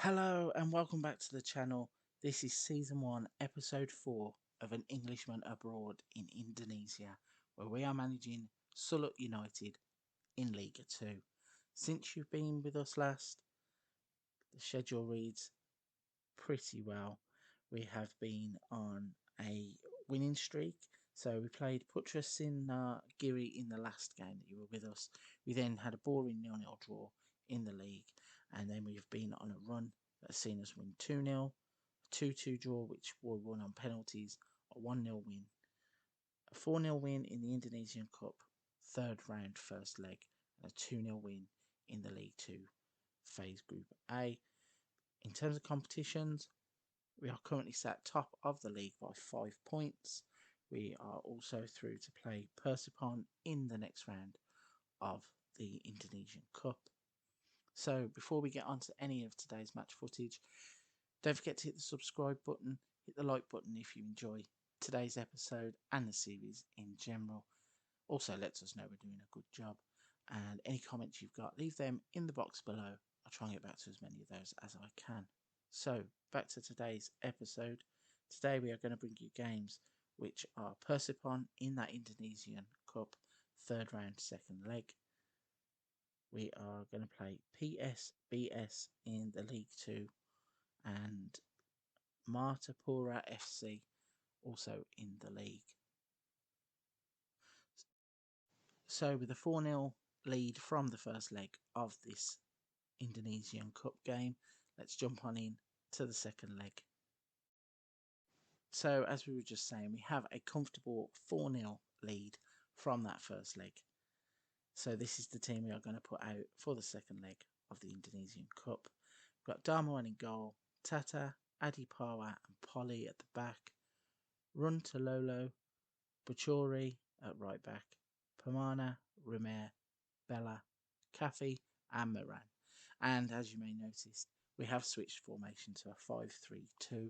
Hello and welcome back to the channel. This is Season 1, Episode 4 of An Englishman Abroad in Indonesia, where we are managing Sulut United in Liga 2. Since you've been with us last, the schedule reads pretty well. We have been on a winning streak. So we played Putra Sinar Giri in the last game that you were with us. We then had a boring 0-0 draw in the league, and then we've been on a run that has seen us win 2-0, a 2-2 draw which were won on penalties, a 1-0 win, a 4-0 win in the Indonesian Cup, third round first leg, and a 2-0 win in the League 2 phase Group A. In terms of competitions, we are currently sat top of the league by 5 points. We are also through to play Persipon in the next round of the Indonesian Cup. So before we get on to any of today's match footage, don't forget to hit the subscribe button, hit the like button if you enjoy today's episode and the series in general. Also lets us know we're doing a good job. And any comments you've got, leave them in the box below. I'll try and get back to as many of those as I can. So back to today's episode. Today we are going to bring you games which are Persipon in that Indonesian Cup third round second leg. We are going to play PSBS in the League 2 and Martapura FC also in the league. So with a 4-0 lead from the first leg of this Indonesian Cup game, let's jump on in to the second leg. So as we were just saying, we have a comfortable 4-0 lead from that first leg. So this is the team we are going to put out for the second leg of the Indonesian Cup. We've got Darmawan in goal, Tata, Adipawa and Polly at the back, Runtololo, Bachori at right back, Pamana, Rimer, Bella, Kafi and Moran. And as you may notice, we have switched formation to a 5-3-2.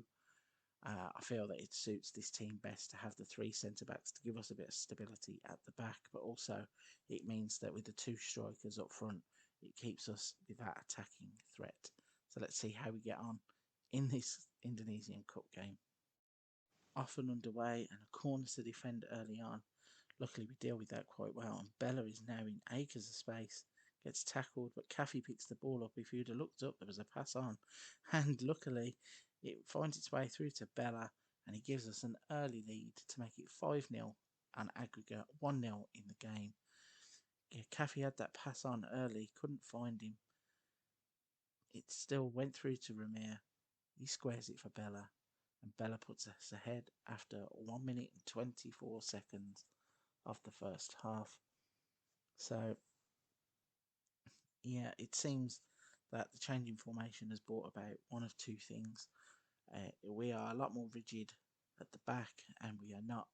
I feel that it suits this team best to have the three centre-backs to give us a bit of stability at the back, but also it means that with the two strikers up front, it keeps us with that attacking threat. So let's see how we get on in this Indonesian Cup game. Off and underway, and a corner to defend early on. Luckily we deal with that quite well, and Bella is now in acres of space. Gets tackled, but Kafi picks the ball up. If you'd have looked up, there was a pass on, and luckily it finds its way through to Bella, and he gives us an early lead to make it 5-0 on aggregate, 1-0 in the game. Yeah, Kafi had that pass on early, couldn't find him. It still went through to Ramir. He squares it for Bella, and Bella puts us ahead after 1 minute and 24 seconds of the first half. So yeah, it seems that the change in formation has brought about one of two things. We are a lot more rigid at the back, and we are not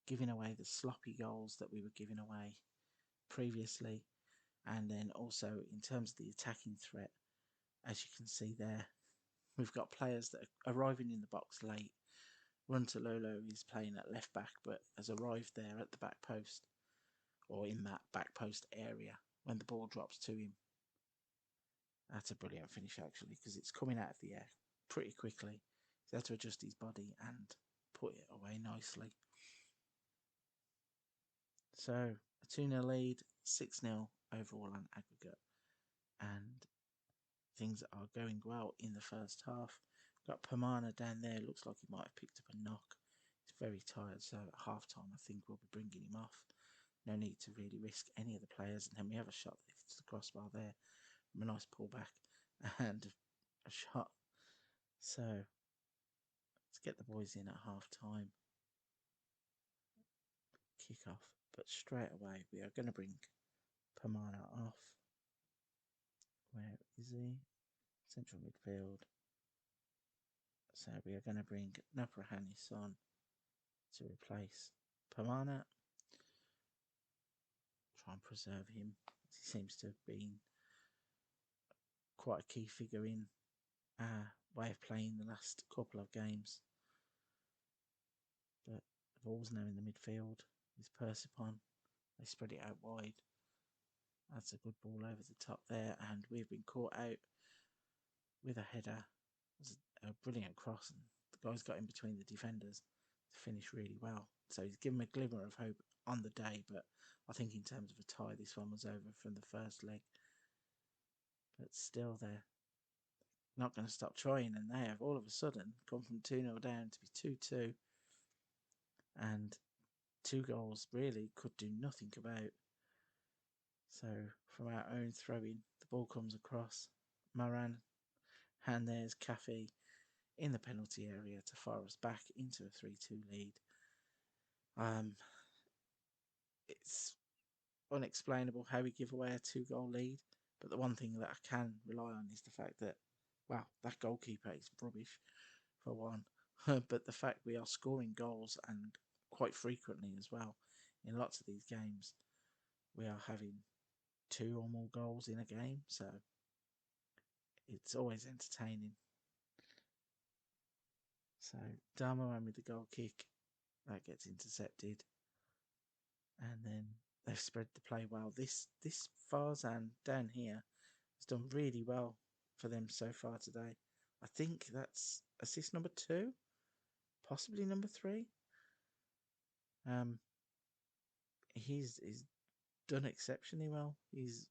giving away the sloppy goals that we were giving away previously. And then also in terms of the attacking threat, as you can see there, we've got players that are arriving in the box late. Runtololo is playing at left back, but has arrived there at the back post, or in that back post area when the ball drops to him. That's a brilliant finish actually, because it's coming out of the air pretty quickly. He's had to adjust his body and put it away nicely. So a 2-0 lead, 6-0 overall on aggregate, and things are going well in the first half. Got Pamana down there, looks like he might have picked up a knock. He's very tired, so at half time I think we'll be bringing him off. No need to really risk any of the players. And then we have a shot that hits the crossbar there. A nice pullback and a shot. So let's get the boys in at half time. Kick off, but straight away we are going to bring Pamana off. Where is he? Central midfield. So we are going to bring Naprahani on to replace Pamana. Try and preserve him. He seems to have been quite a key figure in our way of playing the last couple of games. But the ball's now in the midfield with Persipon. They spread it out wide. That's a good ball over the top there, and we've been caught out with a header. It was a brilliant cross, and the guy's got in between the defenders to finish really well. So he's given a glimmer of hope on the day, but I think in terms of a tie, this one was over from the first leg. But still, they're not going to stop trying, and they have all of a sudden gone from 2-0 down to be 2-2, and 2 goals really could do nothing about. So from our own throw-in, the ball comes across Maran, and there's Cafe in the penalty area to fire us back into a 3-2 lead. It's unexplainable how we give away a 2-goal lead, but the one thing that I can rely on is the fact that, well, that goalkeeper is rubbish, for one. But the fact we are scoring goals, and quite frequently as well, in lots of these games, we are having 2 or more goals in a game, so it's always entertaining. So Darmohan with the goal kick, that gets intercepted, and then they've spread the play well. This Farzan down here has done really well for them so far today. I think that's assist number 2, possibly number 3. He's done exceptionally well. He's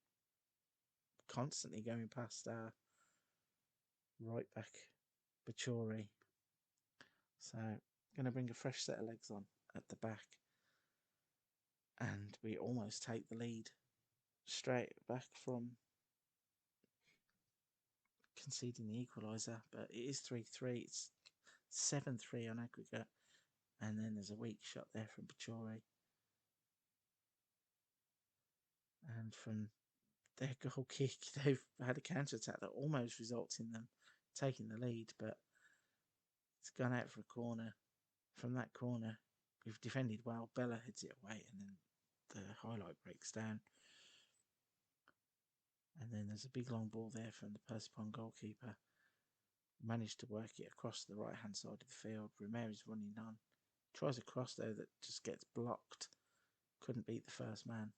constantly going past our right back Bachori. So going to bring a fresh set of legs on at the back, and we almost take the lead straight back from conceding the equaliser, but it is 3-3. It's 7-3 on aggregate, and then there's a weak shot there from Bachori, and from their goal kick they've had a counter attack that almost results in them taking the lead, but it's gone out for a corner. From that corner, we've defended well. Bella heads it away, and then the highlight breaks down. And then there's a big long ball there from the Persipon goalkeeper. Managed to work it across the right hand side of the field. Ramirez running on. Tries a cross though that just gets blocked. Couldn't beat the first man.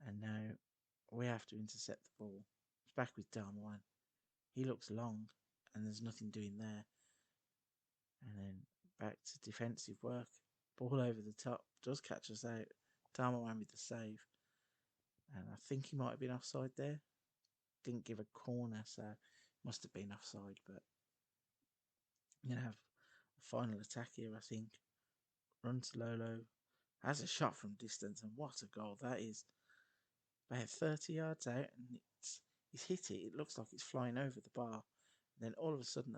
And now we have to intercept the ball. It's back with Darmohan. He looks long, and there's nothing doing there. And then back to defensive work. Ball over the top. Does catch us out. Darmohan with the save. And I think he might have been offside there. Didn't give a corner, so must have been offside. But I'm going to have a final attack here, I think. Run to Lolo. Has a shot from distance, and what a goal that is. About 30 yards out, and he's hit it. It looks like it's flying over the bar. And then all of a sudden,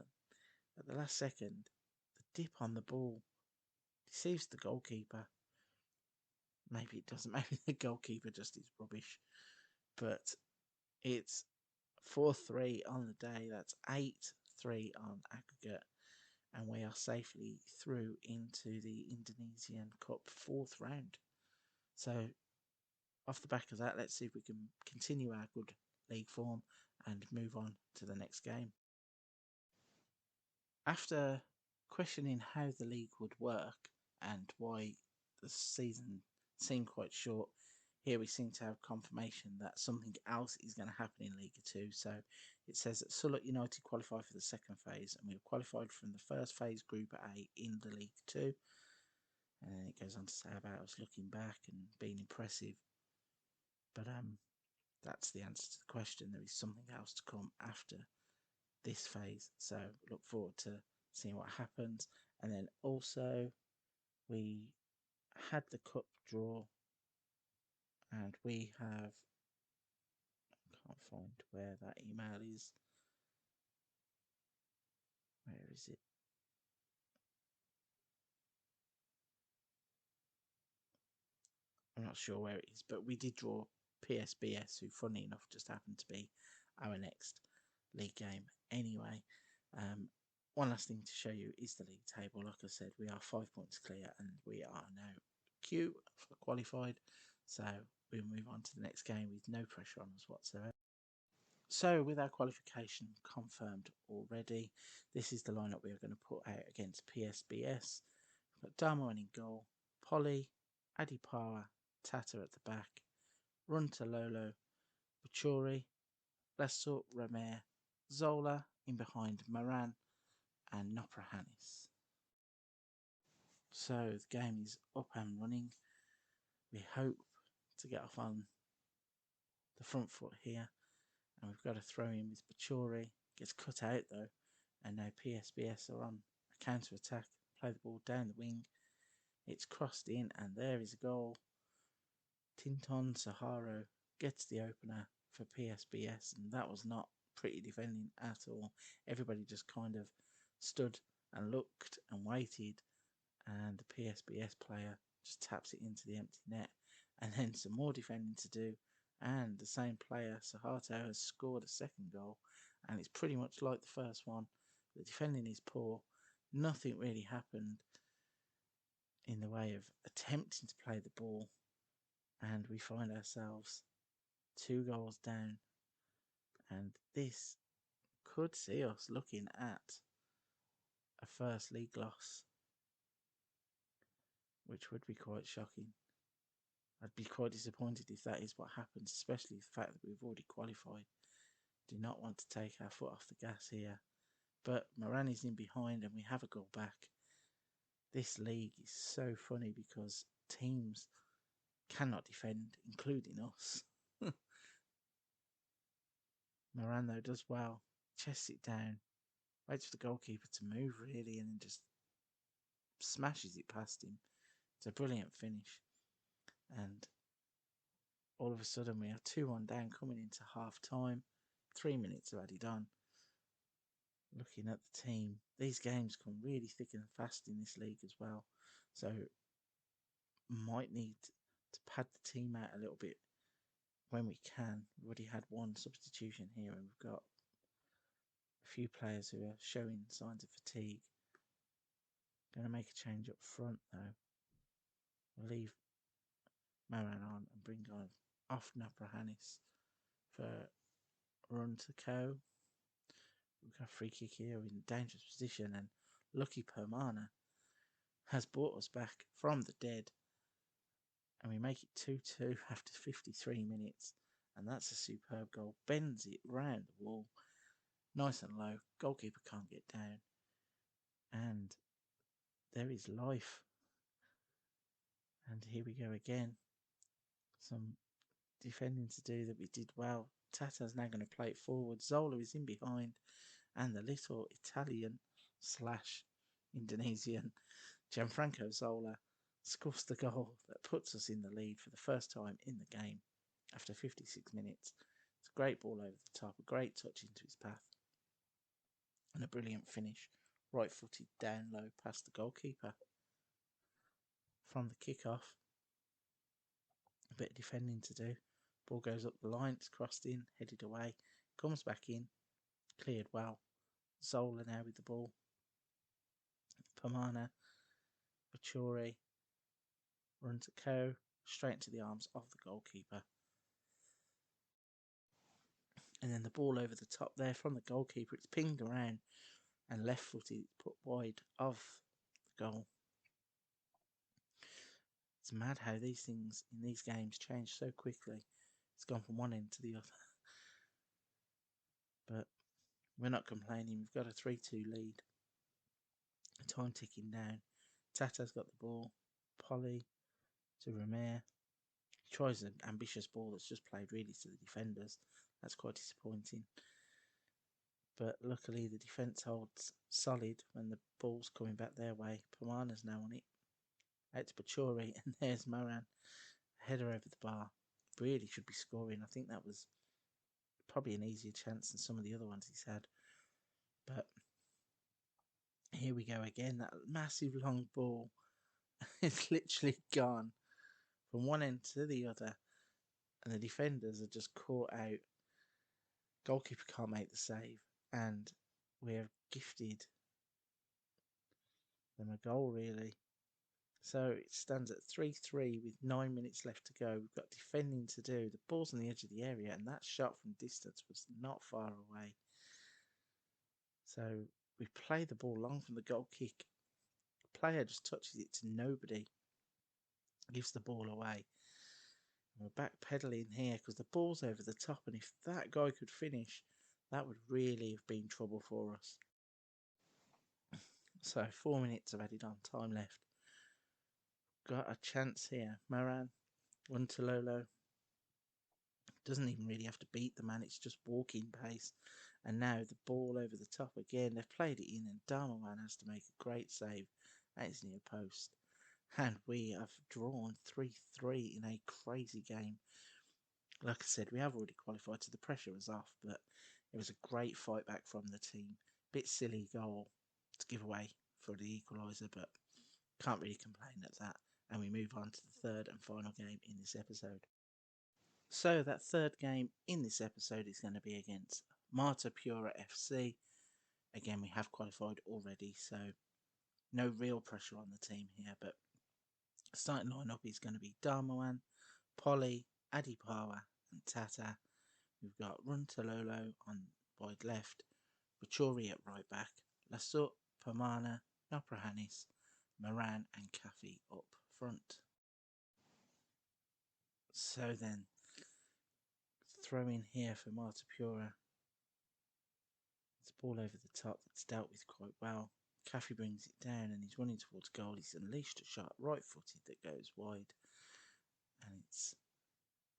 at the last second, the dip on the ball deceives the goalkeeper. Maybe it doesn't. Maybe the goalkeeper just is rubbish. But it's 4-3 on the day. That's 8-3 on aggregate. And we are safely through into the Indonesian Cup 4th round. So off the back of that, let's see if we can continue our good league form and move on to the next game. After questioning how the league would work and why the season seemed quite short, here we seem to have confirmation that something else is going to happen in Liga 2. So it says that Sulut United qualify for the second phase, and we have qualified from the first phase, Group A, in the Liga 2. And then it goes on to say about us looking back and being impressive. But that's the answer to the question. There is something else to come after this phase. So look forward to seeing what happens. And then also we had the cup draw, and we have, I can't find where that email is. Where is it? I'm not sure where it is, but we did draw PSBS, who, funny enough, just happened to be our next league game anyway. One last thing to show you is the league table. Like I said, we are 5 points clear, and we are now Q for qualified. So we'll move on to the next game with no pressure on us whatsoever. So with our qualification confirmed already, this is the lineup we are going to put out against PSBS. We've got Darmohan in goal, Polly, Adipara, Tata at the back, Runta Lolo, Bachori, Lesut, Ramer, Zola in behind Moran and Noprahanis. So the game is up and running. We hope to get off on the front foot here, and we've got to throw in with Bachori. Gets cut out though, and now PSBS are on a counter attack. Play the ball down the wing. It's crossed in, and there is a goal. Tinton Saharo gets the opener for PSBS, and that was not pretty defending at all. Everybody just kind of stood and looked and waited, and the PSBS player just taps it into the empty net, and then some more defending to do, and the same player, Sahato, has scored a second goal, and it's pretty much like the first one. The defending is poor. Nothing really happened in the way of attempting to play the ball, and we find ourselves 2 goals down, and this could see us looking at a first league loss, which would be quite shocking. I'd be quite disappointed if that is what happens, especially the fact that we've already qualified. Do not want to take our foot off the gas here, but Moran is in behind and we have a goal back. This league is so funny because teams cannot defend, including us. Moran, though, does well. Chests it down. Waits for the goalkeeper to move, really, and then just smashes it past him. It's a brilliant finish. And all of a sudden, we are 2-1 down coming into half time. 3 minutes are added on. Looking at the team, these games come really thick and fast in this league as well. So, might need to pad the team out a little bit when we can. We've already had one substitution here, and we've got a few players who are showing signs of fatigue. Going to make a change up front though. We'll leave Moran on and bring on off Naprahanis for run to Co. We've got a free kick here in a dangerous position, and lucky Permana has brought us back from the dead, and we make it 2-2 after 53 minutes, and that's a superb goal. Bends it round the wall, nice and low. Goalkeeper can't get down, and there is life. And here we go again. Some defending to do that we did well. Tata's now going to play it forward. Zola is in behind, and the little Italian / Indonesian Gianfranco Zola scores the goal that puts us in the lead for the first time in the game after 56 minutes. It's a great ball over the top, a great touch into his path, and a brilliant finish, right footed down low past the goalkeeper. From the kick-off, a bit of defending to do. Ball goes up the line, it's crossed in, headed away, comes back in, cleared well. Zola now with the ball. Pamana, Bachori, run to Co, straight into the arms of the goalkeeper. And then the ball over the top there from the goalkeeper, it's pinged around and left footed, put wide of the goal. It's mad how these things in these games change so quickly. It's gone from one end to the other. But we're not complaining. We've got a 3-2 lead. Time ticking down. Tata's got the ball. Polly to Romare. Tries an ambitious ball that's just played really to the defenders. That's quite disappointing. But luckily the defence holds solid when the ball's coming back their way. Pamana's now on it. Out to Bachori, and there's Moran. Header over the bar. Really should be scoring. I think that was probably an easier chance than some of the other ones he's had. But here we go again. That massive long ball is literally gone from one end to the other, and the defenders are just caught out. Goalkeeper can't make the save, and we have gifted them a goal, really. So it stands at 3-3 with 9 minutes left to go. We've got defending to do. The ball's on the edge of the area, and that shot from distance was not far away. So we play the ball long from the goal kick. The player just touches it to nobody. Gives the ball away. And we're backpedaling here because the ball's over the top, and if that guy could finish, That would really have been trouble for us. So 4 minutes of added on time left. Got a chance here. Moran, run to Lolo. Doesn't even really have to beat the man, it's just walking pace. And now the ball over the top again. They've played it in, and Darmawan has to make a great save. That is near post. And we have drawn 3-3 in a crazy game. Like I said, we have already qualified, so the pressure was off, but it was a great fight back from the team. Bit silly goal to give away for the equaliser, but can't really complain at that. And we move on to the third and final game in this episode. So that third game in this episode is going to be against Marta Pura FC. Again, we have qualified already, so no real pressure on the team here, but starting lineup is going to be Darmawan, Polly, Adipawa and Tata. We've got Runtalolo on wide left, Bachori at right back, Lasut, Pamana, Noprahanis, Moran and Kafi up front. So then, throw in here for Marta Pura. It's a ball over the top that's dealt with quite well. Kafi brings it down and he's running towards goal. He's unleashed a shot right-footed that goes wide. And it's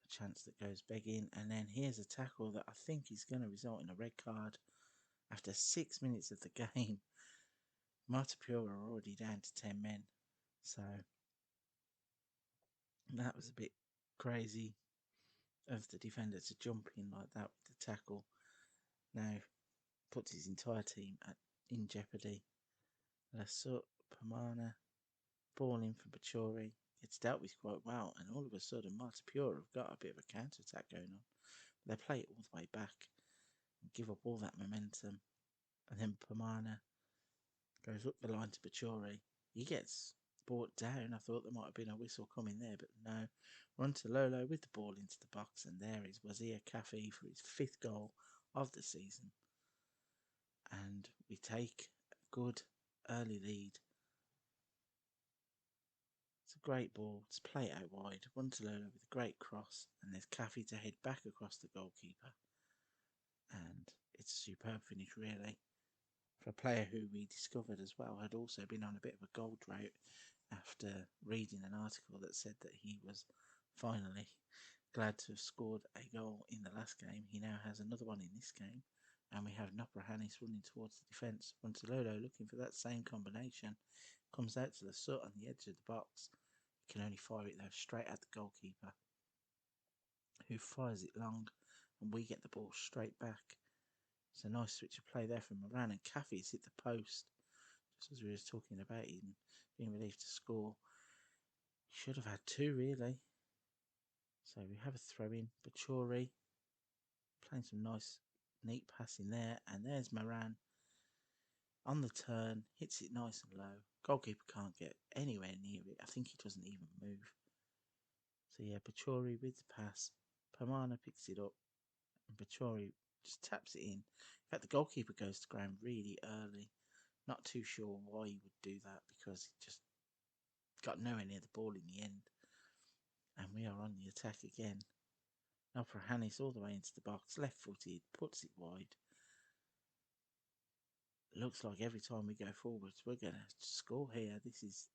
a chance that goes begging. And then here's a tackle that I think is going to result in a red card. After 6 minutes of the game, Marta Pura are already down to 10 men. So that was a bit crazy of the defender to jump in like that with the tackle. Now puts his entire team in jeopardy. Lasut, Pamana, ball in from Bachori. It's dealt with quite well, and all of a sudden Marta Pura have got a bit of a counter-attack going on. They play it all the way back and give up all that momentum. And then Pamana goes up the line to Bachori. He gets brought down. I thought there might have been a whistle coming there, but no. Run to Lolo with the ball into the box, and there is Wazir Kafi for his 5th goal of the season. And we take a good early lead. It's a great ball. Just play it out wide. Run to Lolo with a great cross, and there's Kafi to head back across the goalkeeper. And it's a superb finish, really. For a player who we discovered as well had also been on a bit of a goal drought after reading an article that said that he was finally glad to have scored a goal in the last game. He now has another one in this game, and we have Noprahanis running towards the defence. Runtalolo looking for that same combination. Comes out to the Lasut on the edge of the box. He can only fire it though straight at the goalkeeper, who fires it long, and we get the ball straight back. It's a nice switch of play there from Moran, and Kafi's hit the post. Just as we were talking about him being relieved to score. Should have had 2 really. So we have a throw in. Bachori playing some nice neat passing there, and there's Moran on the turn, hits it nice and low. Goalkeeper can't get anywhere near it. I think he doesn't even move. So yeah, Bachori with the pass. Pamana picks it up, and Bachori just taps it in. In fact, the goalkeeper goes to ground really early. Not too sure why he would do that, because he just got nowhere near the ball in the end. And we are on the attack again. Now for Hannes all the way into the box, left-footed, puts it wide. Looks like every time we go forwards, we're going to score here. This is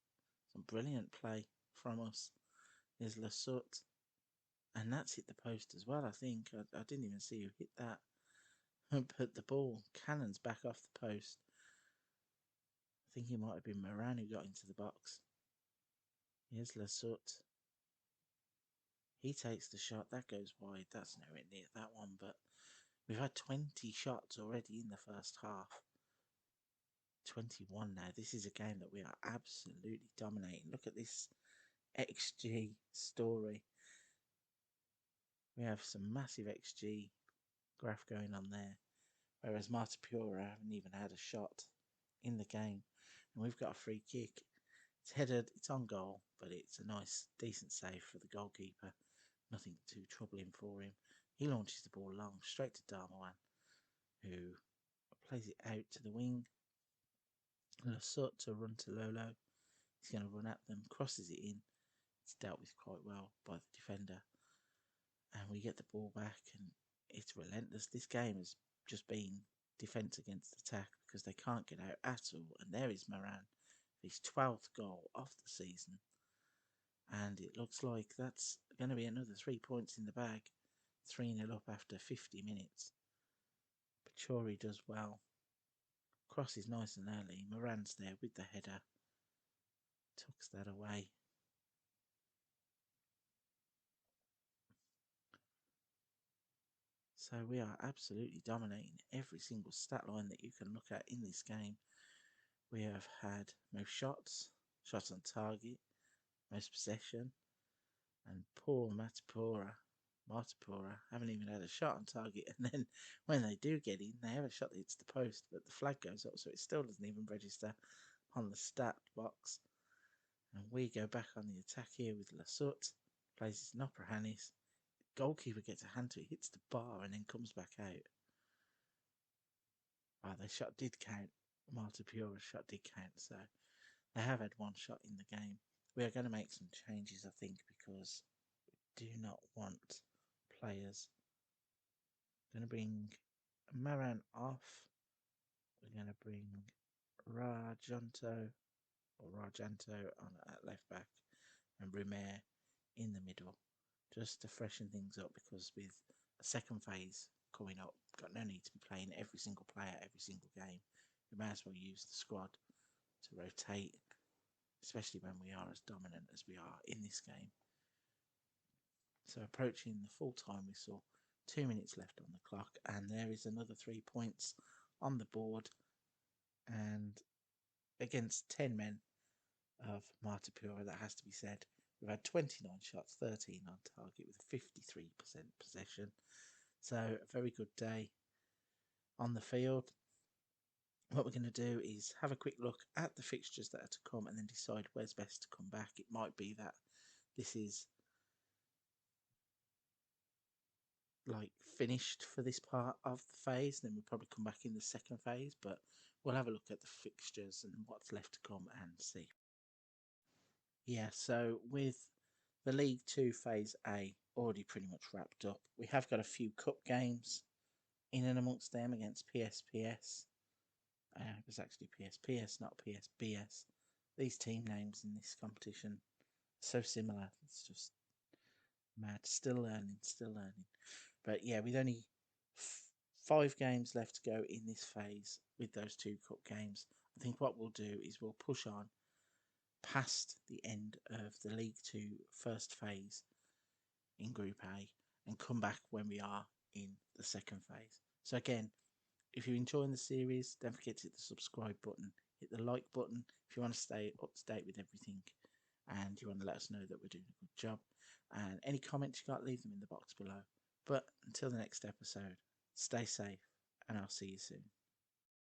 some brilliant play from us. There's Lasut. And that's hit the post as well, I think. I didn't even see who hit that. But the ball cannons back off the post. I think it might have been Moran who got into the box. Here's Lasut. He takes the shot. That goes wide. That's nowhere near that one. But we've had 20 shots already in the first half. 21 now. This is a game that we are absolutely dominating. Look at this XG story. We have some massive XG graph going on there. Whereas Marta Pura haven't even had a shot in the game. And we've got a free kick. It's headed, it's on goal, but it's a nice, decent save for the goalkeeper. Nothing too troubling for him. He launches the ball long, straight to Darmawan, who plays it out to the wing. Lasut to run to Lolo. He's going to run at them, crosses it in. It's dealt with quite well by the defender. And we get the ball back, and it's relentless. This game has just been defence against attack because they can't get out at all. And there is Moran, his 12th goal of the season. And it looks like that's going to be another 3 points in the bag. 3-0 up after 50 minutes. Pachori does well. Cross is nice and early. Moran's there with the header. Tucks that away. So we are absolutely dominating every single stat line that you can look at in this game. We have had most shots on target, most possession, and poor Matapura haven't even had a shot on target. And then when they do get in, they have a shot that hits the post, but the flag goes up, so it still doesn't even register on the stat box. And we go back on the attack here with Sulut, plays his Noprahanis. Goalkeeper gets a hand to it, hits the bar, and then comes back out. Oh, the shot did count. Matapura's shot did count, so they have had one shot in the game. We are going to make some changes, I think, because we do not want players. We're going to bring Maran off. We're going to bring Rajanto on at left back and Rimer in the middle, just to freshen things up, because with a second phase coming up, got no need to be playing every single player every single game. We may as well use the squad to rotate, especially when we are as dominant as we are in this game. So approaching the full time whistle, 2 minutes left on the clock, and there is another 3 points on the board, and against 10 men of Matapura, that has to be said. We've had 29 shots, 13 on target with 53% possession. So a very good day on the field. What we're going to do is have a quick look at the fixtures that are to come and then decide where's best to come back. It might be that this is like finished for this part of the phase, then we'll probably come back in the second phase, but we'll have a look at the fixtures and what's left to come and see. Yeah, so with the League 2 Phase A already pretty much wrapped up, we have got a few cup games in and amongst them against PSPS. It was actually PSPS, not PSBS. These team names in this competition are so similar. It's just mad. Still learning. But yeah, with only 5 games left to go in this phase with those 2 cup games, I think what we'll do is we'll push on past the end of the League 2 first phase in Group A and come back when we are in the second phase. So again, if you're enjoying the series, don't forget to hit the subscribe button, hit the like button if you want to stay up to date with everything and you want to let us know that we're doing a good job. And any comments you got, leave them in the box below. But until the next episode, stay safe and I'll see you soon.